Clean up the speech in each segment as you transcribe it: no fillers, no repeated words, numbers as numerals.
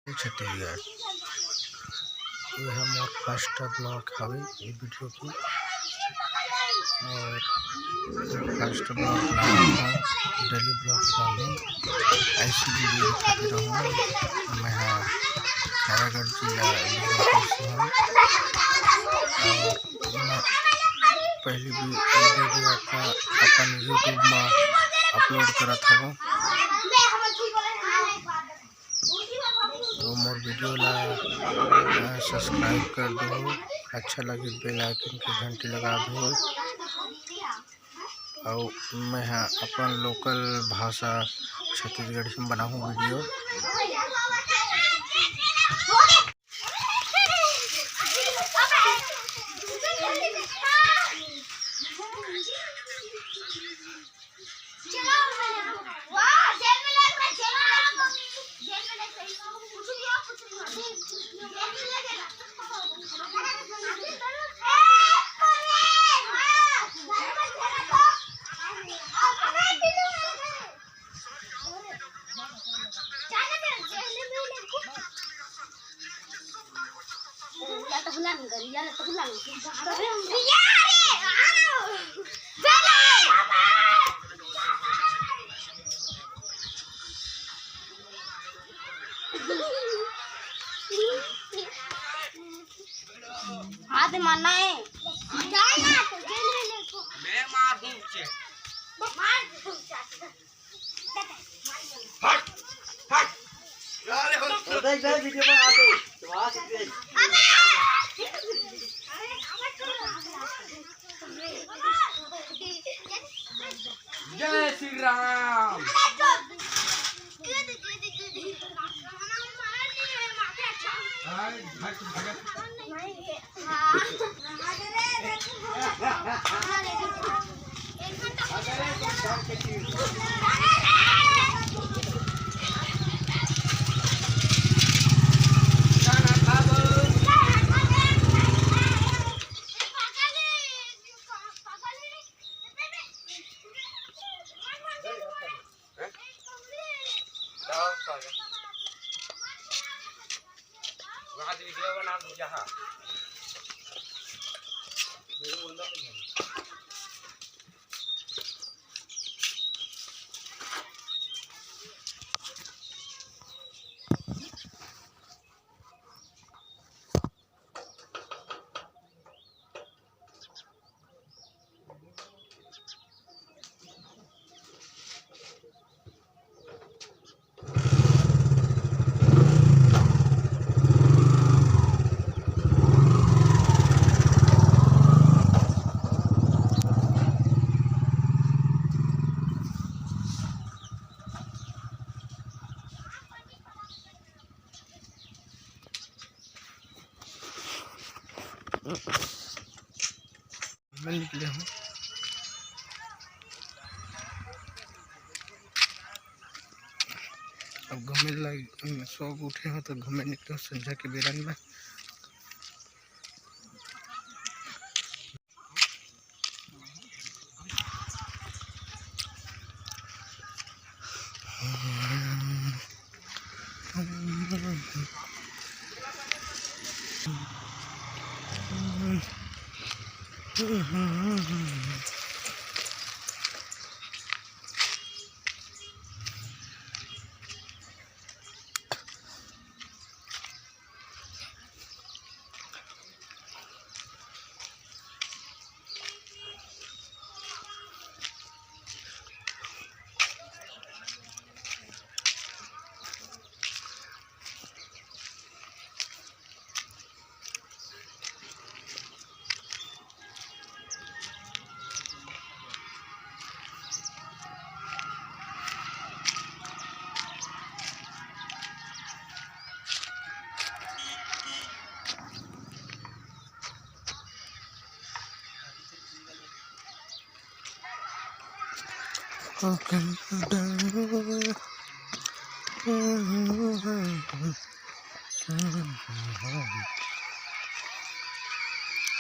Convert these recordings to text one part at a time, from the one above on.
छत्तीसगढ़ यह more first blog हवे ये वीडियो की और फर्स्ट ब्लॉग डेली ब्लॉग ऐसी वीडियो दिखाते रहूँगा। मैं खैरागढ़ जिला से हूँ और मैं पहली वीडियो अपन यूट्यूब में अपलोड करत हूँ। तो मोर वीडियो ला सब्सक्राइब कर दो, अच्छा लगे बेल आइकन की घंटी लगा दो। और मैं अपन लोकल भाषा छत्तीसगढ़ी में बनाऊँ वीडियो। हाथ मारना है मैं मार दूं उसे। हट हट यार हो देख वीडियो में आते वहां से जय श्री राम। वहाँ से वीडियो बना जहाँ मैं निकले हूँ। अब घूमे लगे सब उठे हो तो घूमे निकले संध्या के बेरंग में।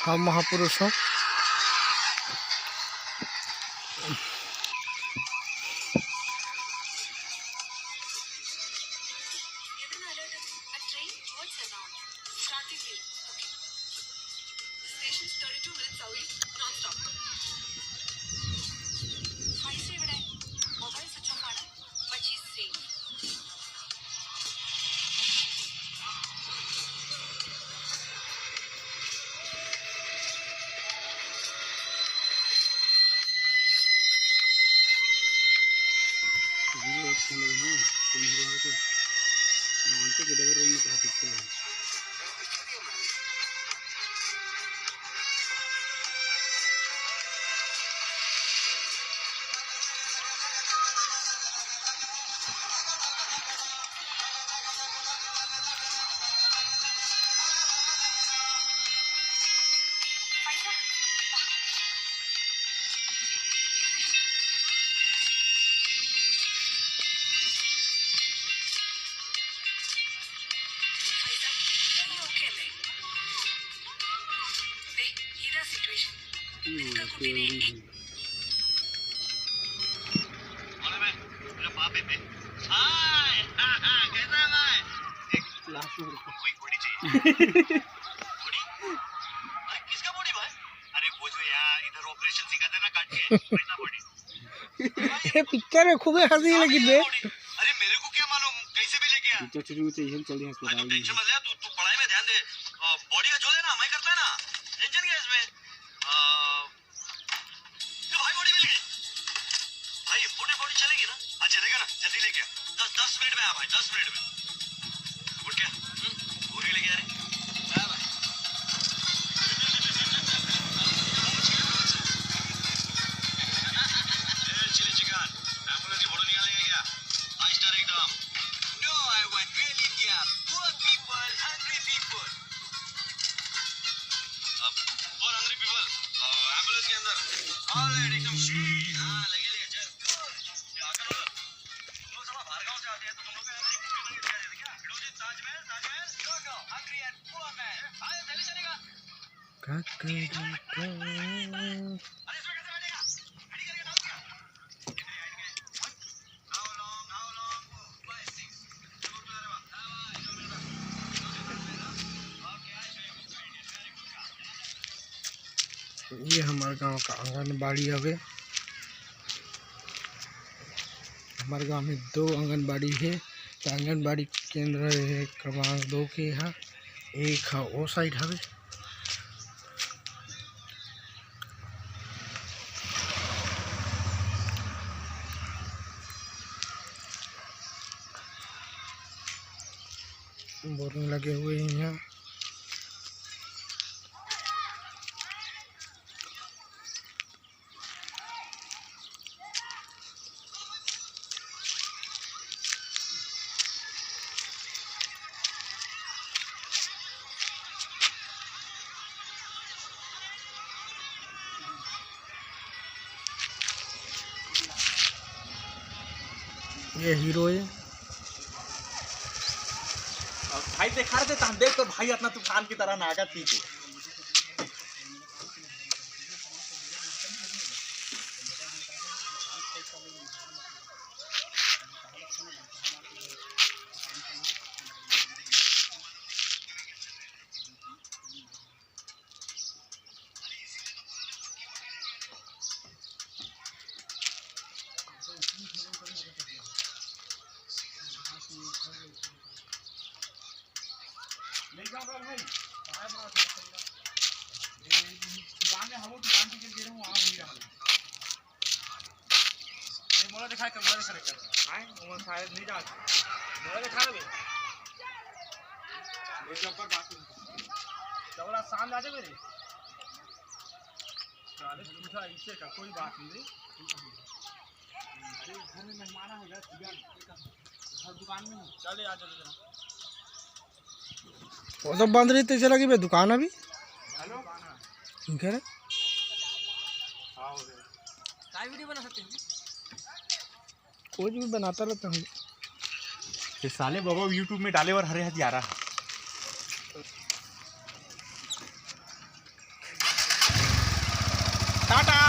हम महापुरुष हो। किसका बॉडी भाई? अरे वो जो यार इधर ऑपरेशन सिखाते ना काट के वैसा बॉडी। ये पिक्चर में खूब हंसी लगी बे। अरे मेरे को क्या मालूम कैसे भी लेके आ। चलिए अस्पताल में। टेंशन मत ले, तू पढ़ाई में ध्यान दे। बॉडी का जो है ना मैं करता है ना, टेंशन क्या इसमें। तो भाई बॉडी मिल गई भाई, इम्पोर्टेंट बॉडी चलेगी ना? हाँ चलेगा ना, जल्दी लेके आ। 10 मिनट में आ भाई, 10 मिनट में। उठ क्या पूरी लेके आ रहे चिली चिकन एम्बुलेंस की फोटो निकालेगा क्या? 5 स्टार एकदम। No I want real India, poor people, hungry people. और हंग्री पीपल एम्बुलेंस के अंदर ऑलरेडी एकदम हाँ लगे चल। क्या कर रहा तुम लोग? सब बाहर गांव से आते हैं तो तुम लोग को हंग्री पीपल नहीं दिखाई देते क्या? Video ji Taj Mahal no hungry and poor man. आए चले चलेगा। अरे इसमें कैसे बैठेगा? रेडी करके डाल दिया। ये हमारे गांव का आंगनबाड़ी हवे। हमारे गांव में 2 आंगनबाड़ी है। तो आंगनबाड़ी केंद्र है क्रमांक 2 के यहाँ, एक है वो साइड हवे। बोरिंग लगे हुए हैं यहाँ। ये हीरो है। भाई देखा रहे थे तो हम देख तो भाई अपना तूफान की तरह नागा पीछे। ले जाओ भाई दुकान में हम दुकान की दे रहे हूं वहां नहीं रहा ये मोला दिखाए कमरा में करेक्ट हां वो शायद नहीं जा मोला दिखा ले मेरे ऊपर बात जबरा सामने आ जा मेरे चाले पूछा इससे का कोई बात नहीं। अरे घर में मेहमान आ गया हर दुकान में चले आ चले वो सब बंद रही चला गई दुकान अभी। हेलो ठीक है हां काय वीडियो बना सकते हैं कुछ भी बनाता रहता हूँ। ये साले बाबा YouTube में डाले और हरे हाथ जा रहा है। टाटा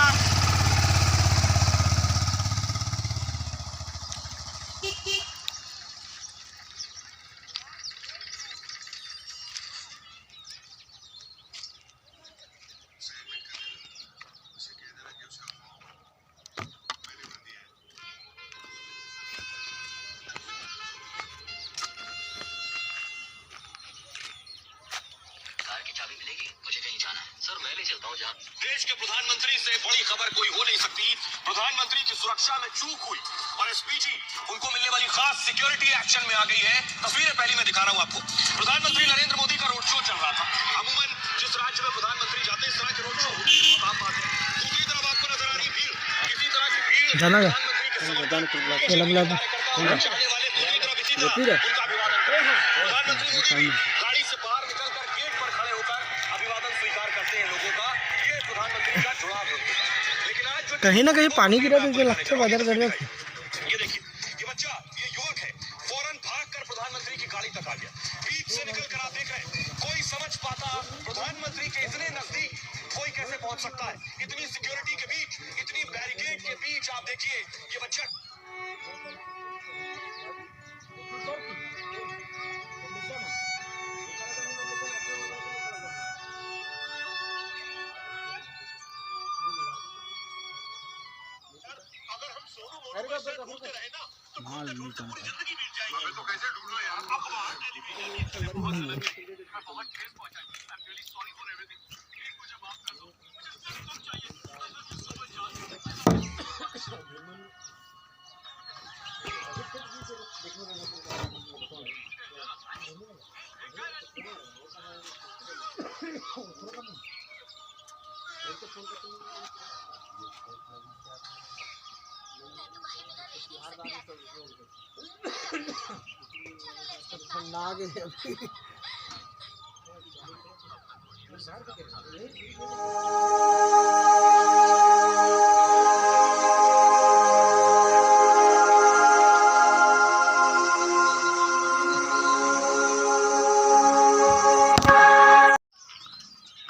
देश के प्रधानमंत्री से बड़ी खबर कोई हो नहीं सकती। प्रधानमंत्री की सुरक्षा में चूक हुई और एसपीजी उनको मिलने वाली खास सिक्योरिटी एक्शन में आ गई है। तस्वीरें पहली मैं दिखा रहा हूं आपको। प्रधानमंत्री नरेंद्र मोदी का रोड शो चल रहा था। अमूमन जिस राज्य में प्रधानमंत्री जाते हैं इस तरह के रोड शो होते हैं, बहुत आम बात है। दूसरी तरफ आपको नजर आ रही भीड़, किसी तरह की भीड़ जाना है प्रधानमंत्री के समर्थन लग लग चाहने वाले दूसरी तरफ इसी तरह उनका अभिवादन कर रहे हैं। प्रधानमंत्री मोदी भी गाड़ी से बाहर निकलकर गेट पर खड़े होकर अभिवादन स्वीकार करते हैं लोगों का। ये प्रधानमंत्री का जुड़ाव है उनके साथ। लेकिन आज जो कहीं ना कहीं पानी गिरा तो लगता बाजार कर रहे थे। ये देखिए, ये बच्चा, ये युवक है, फौरन भागकर प्रधानमंत्री की गाड़ी तक आ गया। बीच से निकलकर आप देख रहे हैं, कोई समझ पाता प्रधानमंत्री के इतने नजदीक कोई कैसे पहुंच सकता है। इतनी सिक्योरिटी के बीच, इतनी बैरिकेड के बीच आप देखिए ये बच्चा। अगर हम सोनू मोनू को ऐसे ढूंढते रहे ना तो ढूंढते ढूंढते पूरी जिंदगी बीत जाएगी। मैं तो कैसे ढूंढूं यार? अखबार, टेलीविजन, ये सब बहुत जल्दी मैं बहुत ठेस पहुंचाई। I am really sorry for everything. Please मुझे माफ कर दो। मुझे सिर्फ तुम चाहिए। मुझे समझ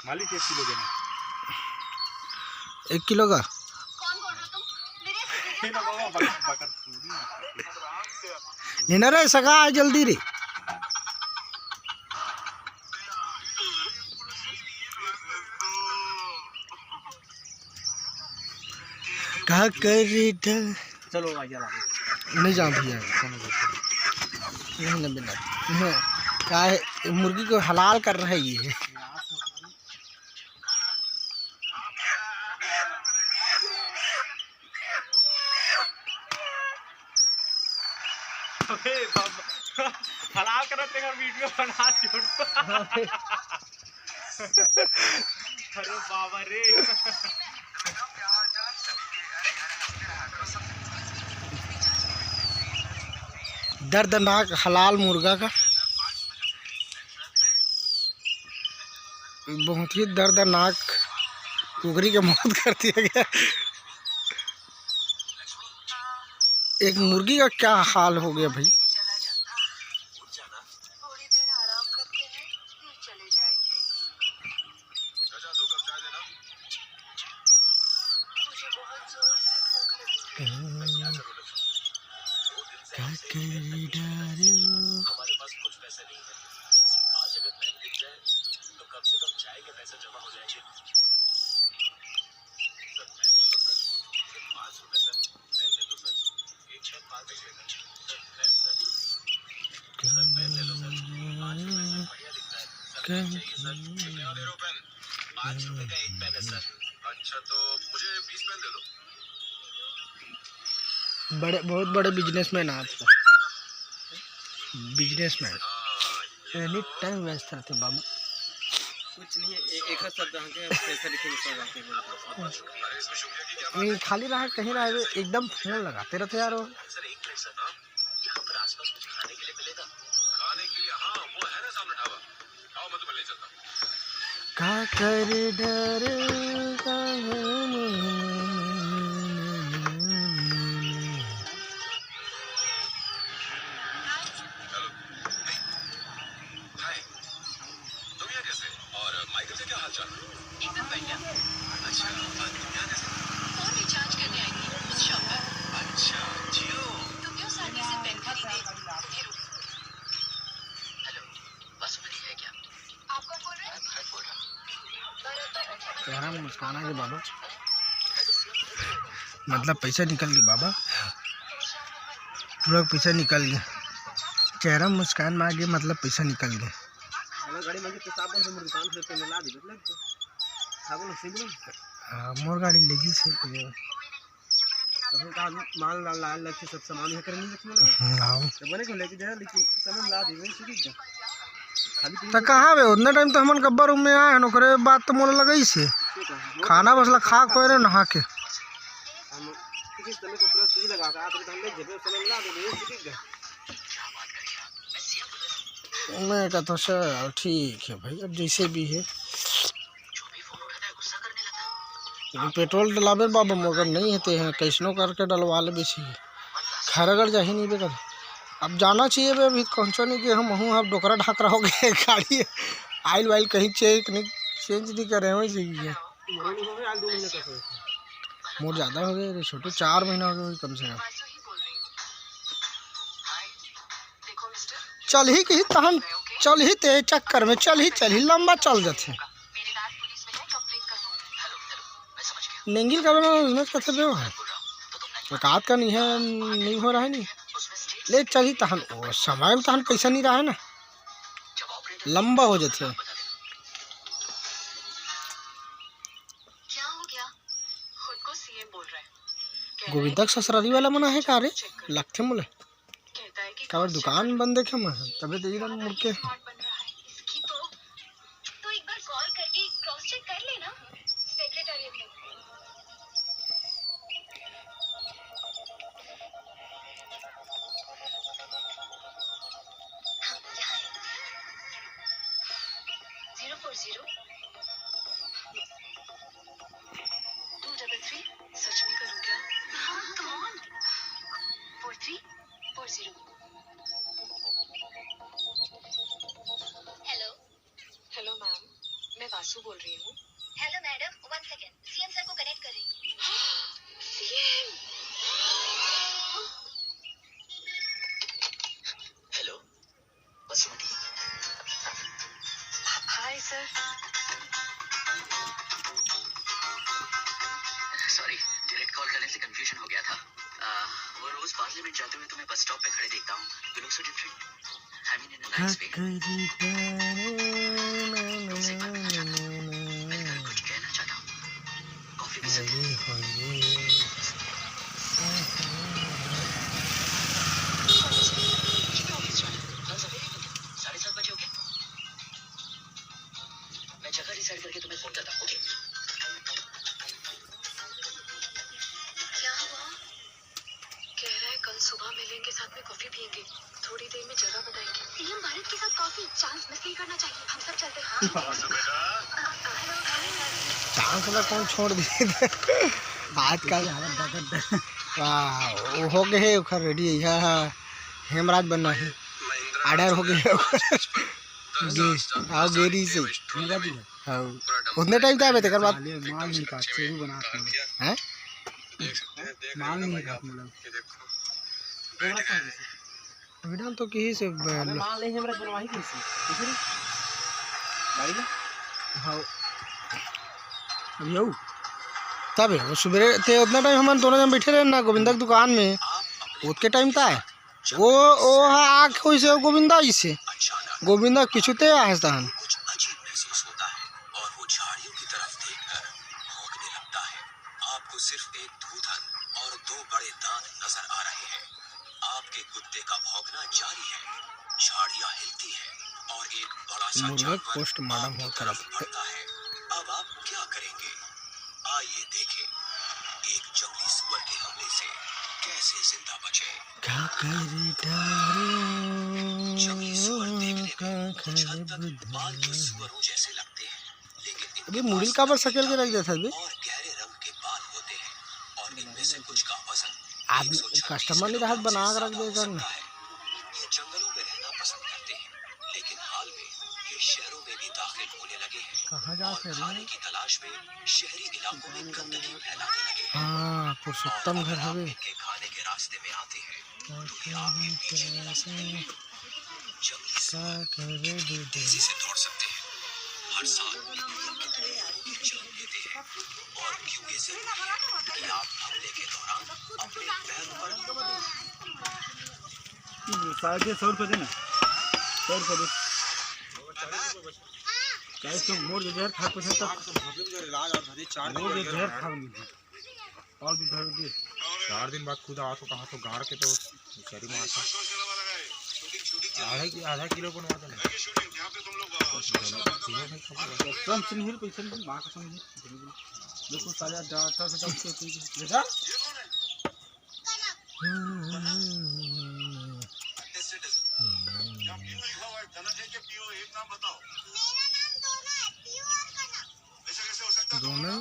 मालिक 1 किलो देना। 1 किलो का कौन बोल रहे हो तुम? मेरे ये ना बाबा बकर लेना रे सगा आ जल्दी रे। कहा कर चलो आ गया। नहीं जा भैया नहीं बिना क्या है मुर्गी को हलाल कर रहा है ये। अबे बाबा हलाल करते का वीडियो बना छोड़। अरे बाबा रे दर्दनाक हलाल मुर्गा का बहुत ही दर्दनाक कुकरी का मौत कर दिया गया। एक मुर्गी का क्या हाल हो गया भाई। थोड़ी देर आराम करते हैं फिर चले जाएंगे। मुझे बहुत जोर से भूख लगी है। हमारे पास कुछ पैसे नहीं है। आज अगर पेन गिर जाए तो कम से कम चाय के पैसे जमा हो जाएंगे। सर पेन ले लो सर, 5 रुपए सर, पेन ले लो सर, 1 पेन 5 रुपए सर, पेन सर, पेन ले लो सर, 5 रुपए सर, बढ़िया दिखता है सर, पेन चाहिए सर, कितने और दे रहे हो पेन? 5 रुपए का 1 पेन है सर। अच्छा तो मुझे 20 पेन दे दो। बड़े बहुत बड़े बिजनेसमैन आज बिजनेसमैन एनी टाइम व्यस्त रहते बाबा। कुछ नहीं एक शब्द के पैसा लिखे नहीं खाली रहा कहीं रहा एकदम फोन लगाते रहते यार। सर एक मिनट सर, यहाँ पर आसपास कुछ खाने के लिए मिलेगा? खाने के लिए हाँ वो है ना सामने ढाबा, आओ मैं तुम्हें ले चलता हूँ। का कर डर हाय, तुम यहाँ कैसे? और माइकल से क्या हाल चाल? एकदम बढ़िया। अच्छा, तुम यहाँ कैसे? फोन रिचार्ज करने आई थी उस शॉप पर। अच्छा, जियो। तुम जो साथी से पेन खरीदे तुम्हें रुक। हेलो, बासुमती है क्या? आप कौन बोल रहे हैं? भरत बोल रहा हूँ। चेहरा में मुस्कान आ गया बाबा। मतलब पैसा निकल गया बाबा, पूरा पैसा निकल गया। चेहरा में मुस्कान में आ गया मतलब पैसा निकल गया। गाड़ी में पेशाब बंद से दुकान से मिला दी मतलब हाँ मोर गाड़ी लगी से माल ला लग सब सामान है करनी रखना हाँ तो बने को लेके जाए लेकिन सामान ला दे वही सीधी खाली तो कहाँ बे उतना टाइम तो हमन गब्बर रूम में आए न करे बात तो मोला लगई से खाना बसला खा खोए रे नहा के हम किसी तरह को पूरा सुई लगा के आप हम ले जब सामान ला दे वही सीधी मैं कहता सर ठीक है भाई अब जैसे भी है पेट्रोल डलावे बाबा मगर नहीं होते हैं कैसनो करके डलवा ले बेसी खैर अगर जा ही नहीं बेकर अब जाना चाहिए बे अभी कौन नहीं कि हम हूँ आप डोकरा ढाकरा हो गए गाड़ी आइल वाइल कहीं चेक नहीं चेंज नहीं कर रहे हैं वैसे ही है मोर ज़्यादा हो गए रे छोटे 4 महीना हो गए कम से कम चल ही कहीं तहन चल ही ते चक्कर में चल ही लंबा चल जाते नेंगिल का बना बिजनेस कैसे बे है औकात का नहीं है नहीं हो रहा है नहीं ले चल ही तहन ओ समय में तहन पैसा नहीं रहा है ना लंबा हो जाते हैं क्या हो गया? खुद को सीएम बोल रहा है। गोविंदा ससुराली वाला मना है का रे लगते मोले कहता है कि काबर दुकान बंद देखे मैं तबे तो इधर मुड़ के स्मार्ट बन रहा है। इसकी तो एक बार कॉल करके क्रॉस चेक कर लेना सेक्रेटेरिएट में। हाँ, यहाँ है। 040 233 सच में करूँ क्या? हाँ, come on. 4340 hello hello ma'am, मैं वासु बोल रही हूँ। Hello madam, 1 second, CM sir को कनेक्ट कर रही हूँ। CM hello Basumati hi sir. Sorry direct call करने से कंफ्यूजन हो गया था वो रोज पार्लियामेंट जाते हुए तुम्हें बस स्टॉप पे खड़े देखता हूँ you look so different I mean in a nice way तुमसे एक बात मैं कल कुछ कहना चाहता हूँ कॉफी भी सकते ऑफिस जाना कल सवेरे निकल 7:30 बजे ओके मैं जगह डिसाइड करके तुम्हें फोन करता हूँ ओके क्या हुआ? कह रहा है कल सुबह मिलेंगे, साथ में कॉफी पियेंगे, थोड़ी देर में जगह बताएंगे। सीएम भारत के साथ कॉफी चांस मिस नहीं करना चाहिए, हम सब चलते हैं। चांस वाला कौन छोड़ दिए बात का वाह वो हो गए है उखर रेडी है हेमराज बनना है आर्डर हो गए आओ गेरी से हाँ उतने टाइम था बेटे कर बात माल नहीं काटते भी बना के हैं माल नहीं काट मतलब वीडियो तो कहीं से माल नहीं हमरा बनवाही कैसे दूसरी गाड़ी में हाँ अभी आओ तब वो सुबह थे उतना टाइम हम दोनों जन बैठे रहे ना गोविंदा की दुकान में उतने टाइम था वो आँख हुई से गोविंदा जी से गोविंदा किचुते आहस्तान कुछ अजीब महसूस होता है और वो झाड़ियों की तरफ देखकर भौंकने लगता है आपको सिर्फ एक धूधन और 2 बड़े दांत नजर आ रहे हैं आपके कुत्ते का भौंकना जारी है झाड़ियां हिलती है और एक बड़ा सा मुर्गा जानवर पोस्टमार्टम हो तरफ बढ़ता है अब आप क्या करेंगे आइए देखें एक जंगली सुअर के हमले से कैसे जिंदा बचे क्या करे जंगली सुअर देखने में कुछ हद तक पालतू सुअरों जैसे लगते हैं लेकिन अभी इनके मुड़िल पास का पर सकेल के रख देता है और गहरे रंग के बाल होते हैं और इनमें से कुछ का वजन आदमी 136 कस्टमर ने कहा बना के रख किलोग्राम से देगा ज्यादा ना हो सकता है। ये जंगलों में रहना पसंद करते हैं लेकिन हाल में ये शहरों में भी दाखिल होने लगे हैं कहाँ जा और से खाने की तलाश में शहरी इलाकों में गंदगी फैलाने लगे हैं हाँ पुरुषोत्तम और घर अगर आप हवे इनके खाने के रास्ते में आते हैं तो ये आपके पीछे भी लग सकते हैं जंगली सुअर तेजी से दौड़ सकते हैं हर साल कितने लोगों की जान लेते हैं और क्यों ये जरूरी है कि आप हमले के दौरान अपने पैरों पर 150 रुपये देना 100 रुपये दे चाहे तो मोर जहर खा कुछ तक इलाज और धरी 4 दिन मोर जहर खा लीजिए और भी धर दे 4 दिन बाद खुद आ तो कहा तो गाड़ के तो शरीर में आता आधा किलो बनवा देना कम से नहीं पैसे नहीं मां कसम नहीं देखो सारा डॉक्टर से डॉक्टर से ले जा दोनों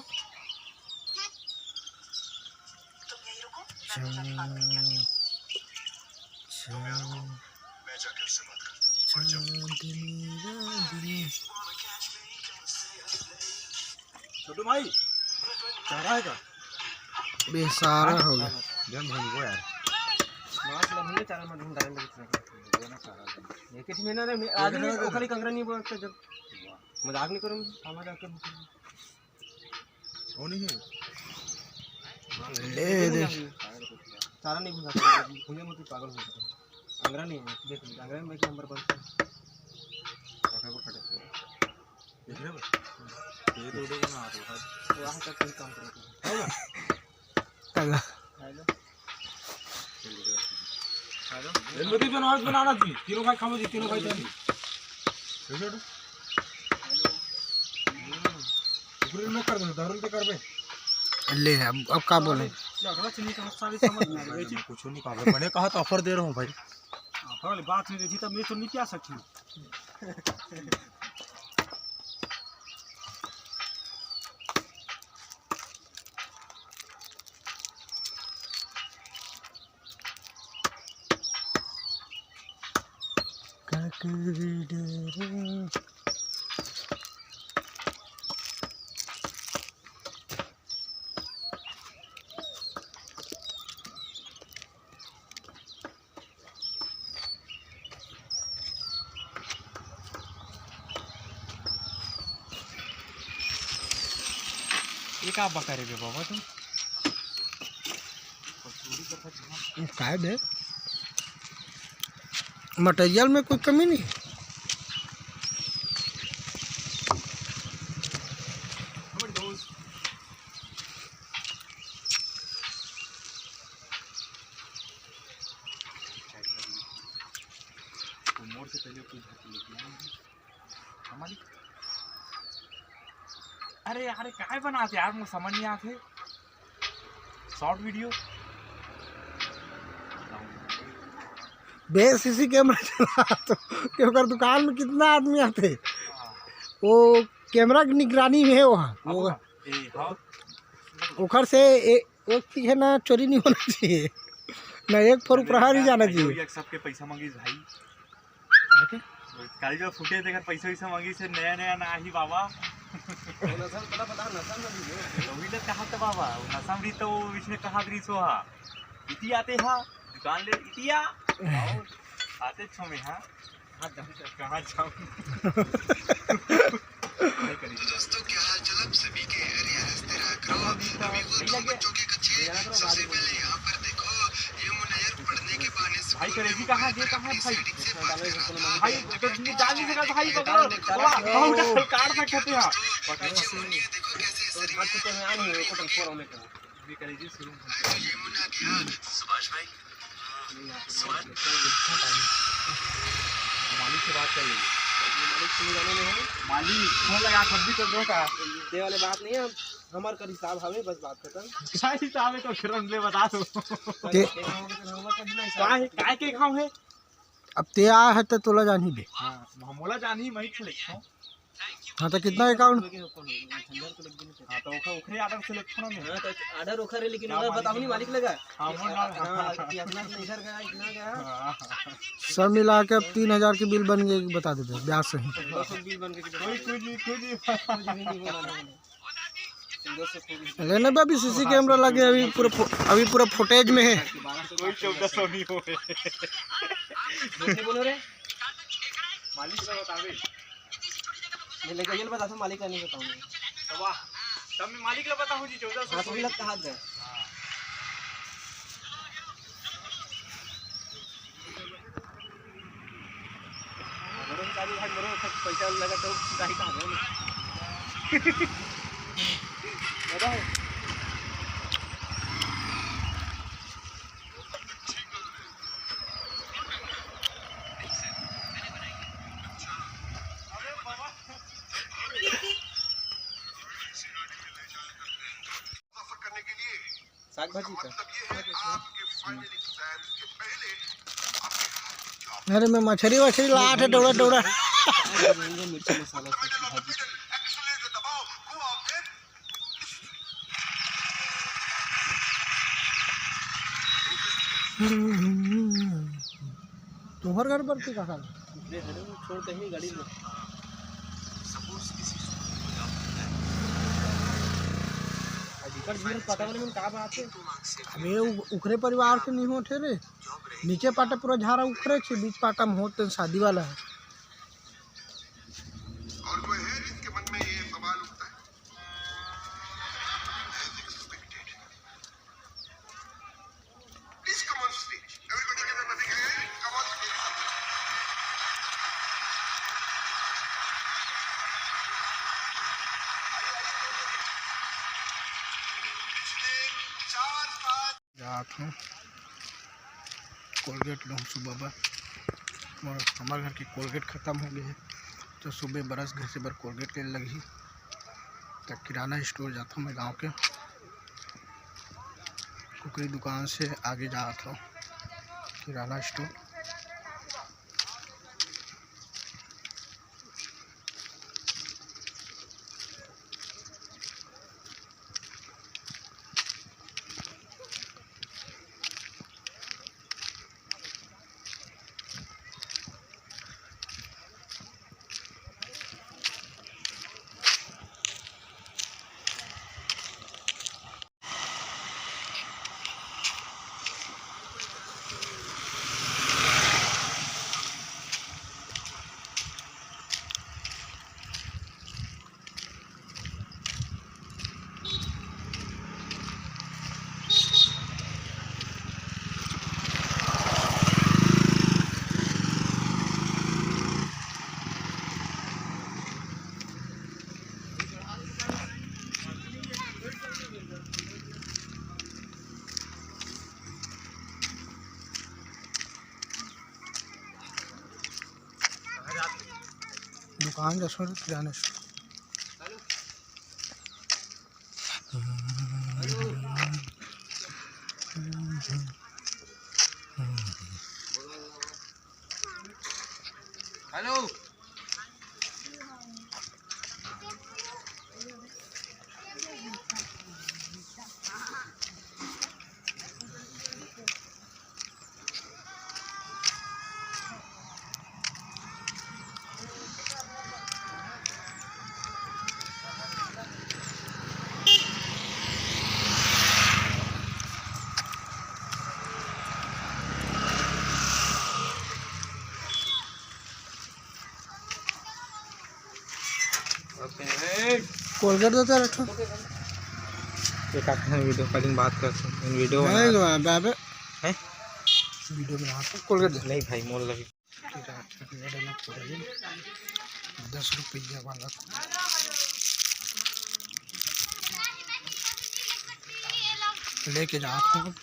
छोटू भाई चारा है का बेसारा हो गया जम भंगो यार मास लभले चारा में ढूंढ डालने लगे ना चारा एक ही महीना रे आदमी को खाली कंगरा नहीं बोलते जब मजाक नहीं करूं हमारा जाकर वो नहीं है ले दे चारा नहीं भूंगा भूंगे मत पागल हो जाता कंगरा नहीं है देख कंगरा में एक नंबर पर काका को फटे देख रहे हो ये तो उड़े ना आ रहा वहां तक कोई काम करते होगा हेलो हेलो एलबती बनाना चाहिए तीनों भाई खाओ जी तीनों भाई जानी छोटू पूरे में कर दो दारू पे कर बे ले अब का बोले लगड़ा चीनी का सारी समझ में आ गई कुछ नहीं कहा मैंने कहा तो ऑफर दे रहा हूं भाई ऑफर बात नहीं रही तो मैं तो नहीं क्या सकती ये का बका रे बाबा तुम काय बे मटेरियल में कोई कमी नहीं मोड़ से पहले कुछ हमारी अरे अरे काय बनाते यार मुझे समझ नहीं आते शॉर्ट वीडियो बे सीसी कैमरा चला तो क्योंकि दुकान में कितना आदमी आते वो कैमरा की निगरानी में है वहाँ वो उखर से एक चीज है ना चोरी नहीं होना चाहिए ना एक फुर प्रहार ही जाना चाहिए सबके पैसा मांगी भाई काली जो फुटे देखा पैसा वैसा मांगी से नया नया ना ही बाबा तो कहा था बाबा नशा भी तो इसने कहा सो हा इति आते हा दुकान ले इतिया आते छो में हा कहाँ जाऊँ दोस्तों क्या हाल चाल आप सभी के सबसे पहले यहाँ पर देखो ये मुनैयर पढ़ने के बहाने से भाई करेगी कहाँ ये कहाँ भाई भाई तो डाल नहीं सका भाई पकड़ो बहुत काट सकते हैं देखो कैसे भी करेगी शुरू ये मुन्ना क्या सुभाष भाई मालिक से बात कर लीजिए मालिक फोन लगा सब्जी कर दो का दे वाले बात नहीं है हमार का हिसाब हवे बस बात खत्म क्या हिसाब है तो फिर हमसे बता दो काय के गाँव है अब ते आ है तो तोला जानी बे हाँ मोला जानी मैं खेले हाँ तो कितना अकाउंट हाँ तो ओखरे आर्डर से लिखो ना हाँ तो आर्डर ओखर है लेकिन अगर बताओ नहीं मालिक लगा हाँ इतना इधर गया इतना गया सब मिला के अब 3000 की बिल बन गई बता देते ब्याज से ही बिल बन गई लेने पे अभी सीसी कैमरा लगे अभी पूरा फुटेज में है कोई 1400 नहीं हो बोलो रे मालिक से बतावे मैं लेके ये बता मालिक का नहीं बताऊंगा तो वाह तब मैं मालिक ला बताऊं जी 1400 हां तो लग कहां गए अगर हम भाई मरो पैसा लगा तो काही काम है बताओ सफर करने के लिए साग भाजी का मतलब ये है आपके फाइनल एग्जाम्स के पहले अरे मैं मछली वछली लाट है डोड़ा डोड़ा मिर्ची मसाला भाजी एक्सीलेटर दबाओ go out there तुम्हारे घर पर की कहा छोड़ कहीं गाड़ी में सपोज किसी स्कूल में जाओ अधिकार जीवन पता वाले में का बात है अबे उखरे परिवार के नहीं होते रे नीचे पाटा पूरा झाड़ा उखरे छे बीच पाटा में होते शादी वाला है और कोई है जिसके मन में ये सवाल उठता है please come on stage everybody gate nothing है कम ऑन स्टेज पिछले 4-5 जात हूँ कोलगेट लूँ सुबह बर और हमारे घर की कोलगेट ख़त्म हो गई है तो सुबह बरस घर से बर कोलगेट के लगी तब किराना स्टोर जाता हूँ मैं गांव के कुकरी दुकान से आगे जाता हूँ किराना स्टोर दुकान जैसा किराना स्टोर हेलो कोलगेट देता रखो एक आखिर वीडियो कॉलिंग बात करते हैं वीडियो बाबे हैं वीडियो में आता कोलगेट दे नहीं भाई मोल लगी 10 रुपया वाला लेके जाता हूँ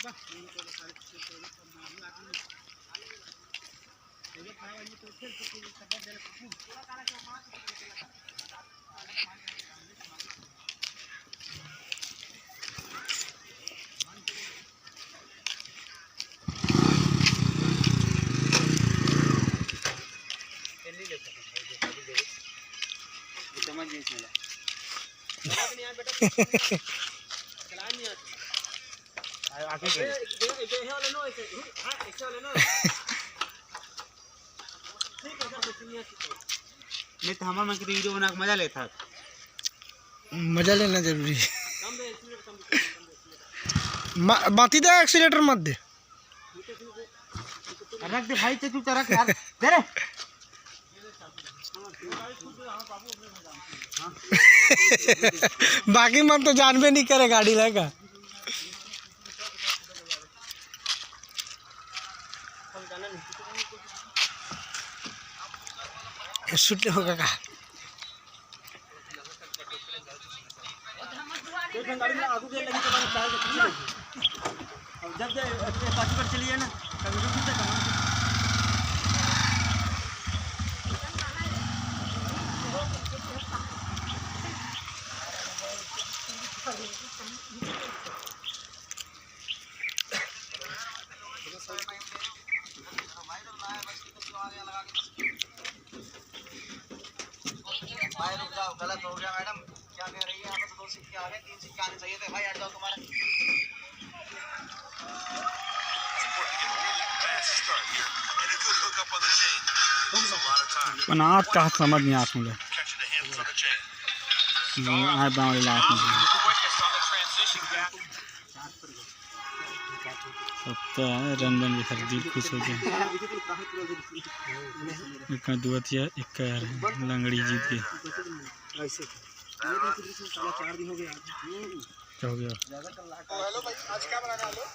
नहीं तो हमारे मन की वीडियो बना के मजा लेता। मजा लेना जरूरी है। बाती दे, एक्सीलेटर मत दे। रख दे भाई, चुप रख यार, दे रे। बाकी मन तो जानबे नहीं करे गाड़ी लेगा। सुट होगा का जब पाँच पर चलिए ना भाई रुक जाओ, गलत हो गया मैडम। क्या कह रही है? यहाँ पे तो 2 सिक्के आ गए, 3 सिक्के आने चाहिए थे भाई। हट जाओ तुम्हारे। बनावट का समझ नहीं आता मुझे। सकता है रंजन भी खरीदी खुश हो गया। एक दुआतिया एक यार लंगड़ी जीत गई। क्या हो गया? हेलो भाई, आज क्या बनाने वाले हो?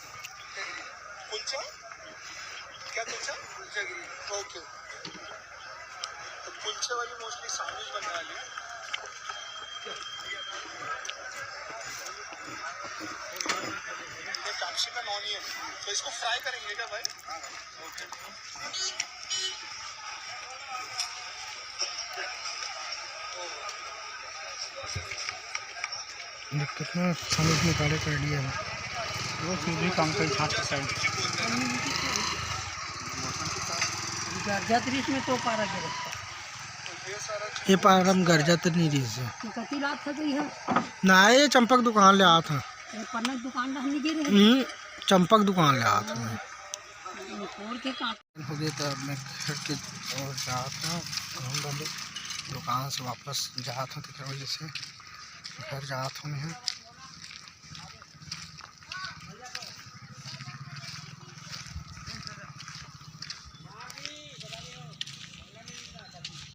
कुलचा? क्या कुलचा? कुलचा गिरी। ओके। तो कुलचे वाली मोस्टली सैंडविच बनने वाली है। ये कैप्सिकम ऑनियन, तो इसको फ्राई करेंगे क्या भाई? ओके। कितना समझ निकाले कर लिया है। वो फिर भी कम कर छाट सकते। गर्जात्रीस में तो पारा गिरा ये पारम गर्जा तो नहीं रही से कति रात था गई है ना, ये चंपक दुकान ले आया था। पन्ना दुकान रहने गिरे चंपक दुकान ले आया था मैं। और के काट हो गया तो मैं घर के और जा था, घूम वाले दुकान से वापस जा था, तो क्या वजह से घर जा था मैं।